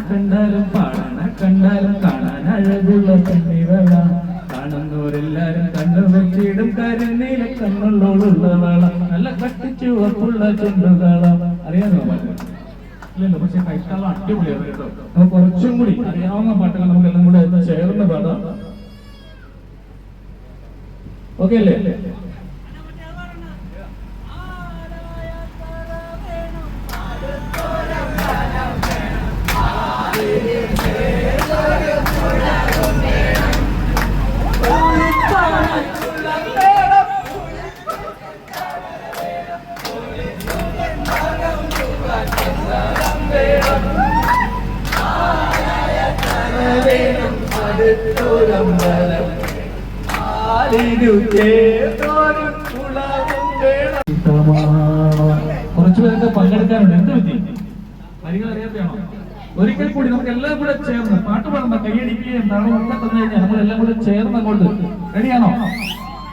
കണ്ടാലും പാടണ കണ്ടാലും കാണാൻ അഴകുള്ള പെണ്ണിവള കാണുന്നവരെല്ലാരും കണ്ണു വെച്ചിടും കരിനീല കണ്ണുള്ളോളുള്ള വേള നല്ല കട്ടിച്ചുവപ്പുള്ള ചുണ്ടുകള അറിയാമോ ഇല്ലല്ലോ പക്ഷെ കൈത്താളം അടിപൊളിയാണ് കേട്ടോ നമുക്ക് കുറച്ചും കൂടി അറിയാവുന്ന പാട്ടുകൾ നമുക്ക് എല്ലാം കൂടെ ചേർന്ന് പാടാം ഓക്കെ അല്ലേ കുറച്ചുപേരൊക്കെ പങ്കെടുക്കാനുണ്ട്. എന്ത് പറ്റി? വരികൾ അറിയാത്തയാണോ? ഒരിക്കൽ കൂടി നമുക്ക് എല്ലാം കൂടെ ചേർന്ന് പാട്ട് പാടുന്ന കൈയടിക്കുകയും താളം ഒക്കെ തന്നു കഴിഞ്ഞാൽ നമ്മളെല്ലാം കൂടെ ചേർന്ന് അങ്ങോട്ട് റെഡിയാണോ?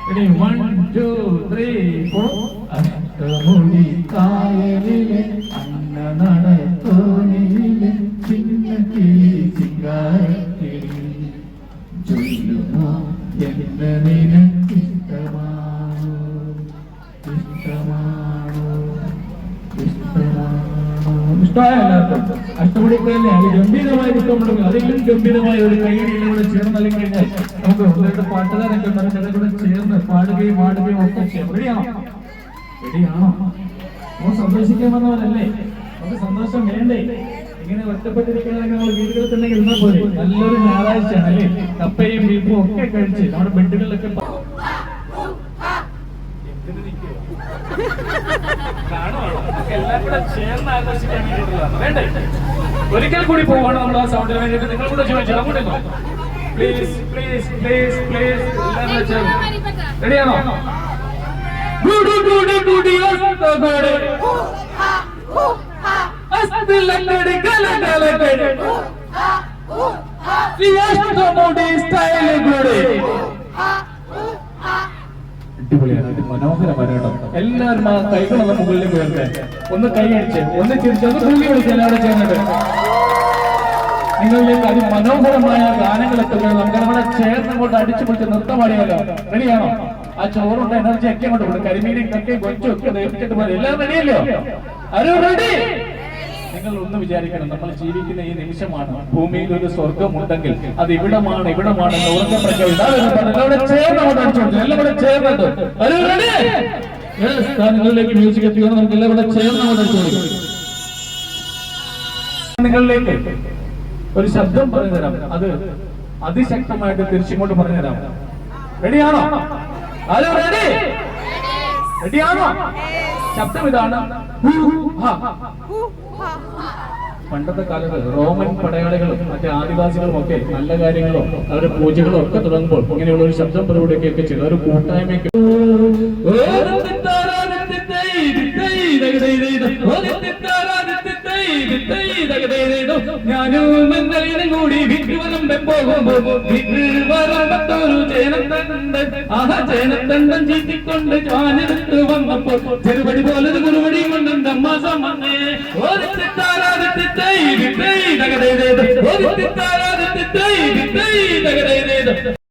റെഡി 1 2 3 4 അഷ്ടമുടി കായലിലെ അന്ന നടത്തോണിയിലെ ചിന്ന കിളി ചിങ്കാരക്കിളി ചൊല്ലുമോ എന്ന നിനക്കിഷ്ടമാണോ ഇഷ്ടമാണോ ഇഷ്ടമാണോ ഇഷ്ടമായ എല്ലാവർക്കും അഷ്ടമുടിക്കല്ലേ അത് ഗംഭീരമായി ഇഷ്ടപ്പെടുക അതെങ്കിലും ഗംഭീരമായ ഒരു കൈയടിയിലൂടെ ചേർന്ന് നൽകി കഴിഞ്ഞാൽ നമുക്ക് ഒന്നിട്ട് പാട്ടുകാരൊക്കെ കൂടെ ചേർന്ന് പാടുകയും ആടുകയും ഒക്കെ ചെയ്യാം. റെഡിയാണോ? റെഡിയാണോ? നമ്മൾ സന്തോഷിക്കാൻ വന്നവരല്ലേ? നമുക്ക് സന്തോഷം വേണ്ടേ? ഇങ്ങനെ ഒറ്റപ്പെട്ടിരിക്കുന്ന നമ്മൾ വീടുകളിൽ തന്നെ ഇരുന്നാൽ പോലെ നല്ലൊരു ഞായറാഴ്ചയാണ് അല്ലേ? കപ്പയും ബീഫും ഒക്കെ കഴിച്ച് നമ്മുടെ ബെഡുകളിലൊക്കെ എല്ലാം കൂടെ ചേർന്ന് ആഘോഷിക്കാൻ വേണ്ടിയിട്ടുള്ളതാണ്. വേണ്ടേ? ഒരിക്കൽ കൂടി പോവാണ് നമ്മൾ ആ സൗണ്ടിന് വേണ്ടിയിട്ട്. നിങ്ങൾ കൂടെ ചോദിച്ചു അങ്ങോട്ട് പ്ലീസ് പ്ലീസ് പ്ലീസ് പ്ലീസ് എല്ലാം ചേർന്ന് റെഡിയാണോ? അടിപൊളിയാണ്, മനോഹരമാണ് കേട്ടോ. എല്ലാവരും ആ കൈകളൊന്ന് മുകളിലേക്ക് വരട്ടെ. ഒന്ന് കൈ അടിച്ച് ഒന്ന് ചിരിച്ച് ഒന്ന് തുള്ളി വിളിച്ച് എല്ലാവരും ചേർന്നിട്ട് നിങ്ങളിലേക്ക് അതിമനോഹരമായ ഗാനങ്ങളൊക്കെ നമുക്ക് നമ്മളെ ചേർന്ന് കൊണ്ട് അടിച്ചു പൊളിച്ച് നൃത്തമാടിയാലോ? റെഡിയാണോ? ആ ചോറുണ്ട് എനർജി ഒക്കെ അങ്ങോട്ട് കൊടുക്കും. കരിമീനും കക്കയും കൊച്ചും ഒക്കെ ദഹിച്ചിട്ട് പോലെ എല്ലാം റെഡിയല്ലോ? ആരോ റെഡി? നിങ്ങൾ ഒന്ന് വിചാരിക്കണം, നമ്മൾ ജീവിക്കുന്ന ഈ നിമിഷമാണ്. ഭൂമിയിൽ ഒരു സ്വർഗമുണ്ടെങ്കിൽ അത് ഇവിടമാണ് ഇവിടമാണെന്ന് ഉറക്കം പ്രഖ്യാപിക്കും. എല്ലാം കൂടെ ചേർന്നിട്ട് നിങ്ങളിലേക്ക് മ്യൂസിക് എത്തിക്കണം. നമുക്ക് എല്ലാം കൂടെ ചേർന്ന് നിങ്ങളിലേക്ക് ഒരു ശബ്ദം പറഞ്ഞു തരാം. അത് അതിശക്തമായിട്ട് തിരിച്ചിങ്ങോട്ട് പറഞ്ഞു തരാം. റെഡിയാണോ? Hello, ready? റെഡിയാണോ? ശബ്ദം ഇതാണ്. പണ്ടത്തെ കാലത്ത് റോമൻ പടയാളികളും മറ്റേ ആദിവാസികളും ഒക്കെ നല്ല കാര്യങ്ങളോ അവരുടെ പൂജകളോ ഒക്കെ തുടങ്ങുമ്പോൾ ഇങ്ങനെയുള്ള ഒരു ശബ്ദം പരിപാടിയൊക്കെ ചെയ്തു ഒരു കൂട്ടായ്മയ്ക്ക് ഞാനും എന്തെങ്കിലും കൂടി വിട്ടുവലമ്പം പോകുമ്പോ വിട്ടുവരമ്പത്തൊരു ചേനത്തണ്ടൻ ചേനത്തണ്ടൻ ചീറ്റിക്കൊണ്ട് ചാനെടുത്ത് വന്നപ്പോ ചെറുപടി പോലൊരു കുറുപടി കൊണ്ട് അമ്മാസം വന്നേ ഓരോ